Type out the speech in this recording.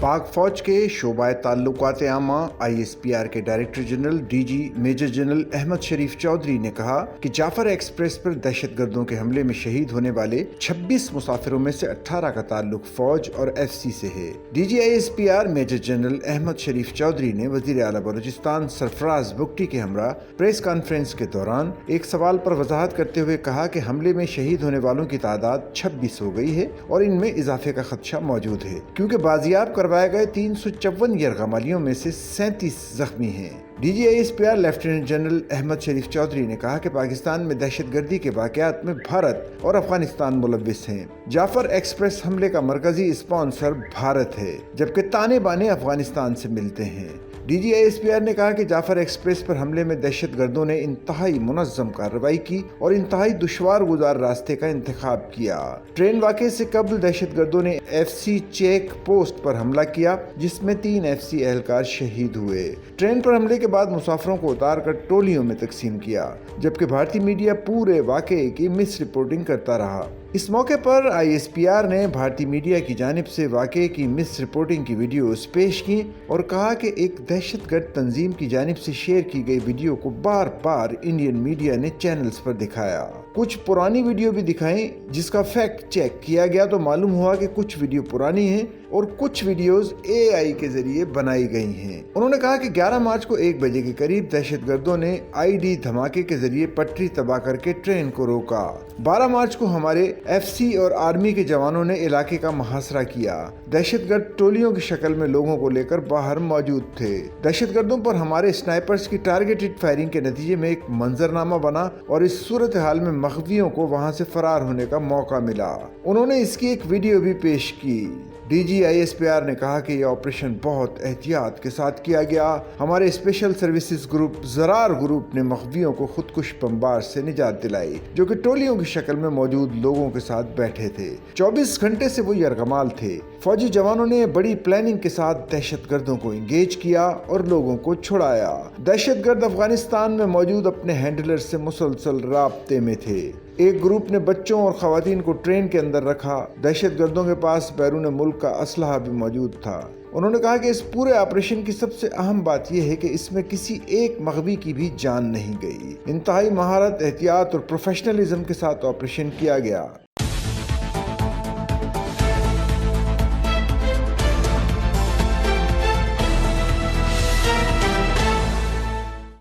पाक फौज के शोबाए ताल्लुकात आमा ISPR के director general DG major general Ahmed Sharif Chaudhry ने कहा कि जाफर एक्सप्रेस पर दहशतगर्दों के हमले में शहीद होने वाले 26 मुसाफिरों में से 18 का ताल्लुक फौज और FC से है। DG ISPR major general Ahmed Sharif Chaudhry ने वजीर आला बलूचिस्तान सरफराज बुगटी के हमरा प्रेस कॉन्फ्रेंस के दौरान एक सवाल पर वजाहत करते हुए कहा कि हमले में शहीद होने वालों की तादाद 26 हो गई है और इनमें इजाफे का खदशा मौजूद है, क्योंकि बाजियाब करवाए गए 354 यरगमालियों में से 37 जख्मी हैं। DG ISPR lieutenant general Ahmed Sharif Chaudhry ने कहा कि पाकिस्तान में दहशतगर्दी के वाक़यात में भारत और अफगानिस्तान मुलव्विस हैं। जाफर एक्सप्रेस हमले का मरकजी स्पॉन्सर भारत है, जबकि ताने बाने अफगानिस्तान से मिलते हैं। DG ISPR ने कहा कि जाफर एक्सप्रेस पर हमले में दहशतगर्दों ने इंतहाई मुनज़्ज़म कार्रवाई की और इंतहाई दुश्वार गुजार रास्ते का इंतखाब किया। ट्रेन वाक़े से कबल दहशतगर्दों ने FC चेक पोस्ट पर हमला किया, जिसमें 3 FC एहलकार शहीद हुए। ट्रेन पर हमले के बाद मुसाफिरों को उतार कर टोलियों में तकसीम किया, जबकि भारतीय मीडिया पूरे वाक़े की मिस रिपोर्टिंग करता रहा। इस मौके पर ISPR ने भारतीय मीडिया की जानिब से वाक़े की मिस रिपोर्टिंग की वीडियोस पेश की और कहा कि एक दहशतगर्द तंजीम की जानिब से शेयर की गई वीडियो को बार बार इंडियन मीडिया ने चैनल्स पर दिखाया। कुछ पुरानी वीडियो भी दिखाई, जिसका फैक्ट चेक किया गया तो मालूम हुआ कि कुछ वीडियो पुरानी हैं और कुछ वीडियोस AI के जरिए बनाई गई हैं। उन्होंने कहा कि 11 मार्च को 1 बजे के करीब दहशतगर्दों ने ID धमाके के जरिए पटरी तबाह करके ट्रेन को रोका। 12 मार्च को हमारे FC और आर्मी के जवानों ने इलाके का मुहासरा किया। दहशतगर्द टोलियों की शक्ल में लोगों को लेकर बाहर मौजूद थे। दहशतगर्दों पर हमारे स्नाइपर्स की टारगेटेड फायरिंग के नतीजे में एक मंजरनामा बना और इस सूरत हाल में मखवियों को वहां से फरार होने का मौका मिला। उन्होंने इसकी एक वीडियो भी पेश की। DG ISPR ने कहा कि यह ऑपरेशन बहुत एहतियात के साथ किया गया। हमारे special services group Zarrar group ने मखवियों को खुदकुश बमबार से निजात दिलाई, जो कि टोलियों की शक्ल में मौजूद लोगों के साथ बैठे थे। 24 घंटे से वो यरगमाल थे। फौजी जवानों ने बड़ी प्लानिंग के साथ दहशतगर्दों को इंगेज किया और लोगों को छुड़ाया। दहशतगर्द अफगानिस्तान में मौजूद अपने हैंडलर से मुसलसल राब्ते में थे। एक ग्रुप ने बच्चों और खवातीन को ट्रेन के अंदर रखा। दहशतगर्दों के पास बैरून मुल्क का असलहा भी मौजूद था। उन्होंने कहा कि इस पूरे ऑपरेशन की सबसे अहम बात यह है कि इसमें किसी एक मग़वी की भी जान नहीं गई। इंतहाई महारत, एहतियात और प्रोफेशनलिज्म के साथ ऑपरेशन किया गया।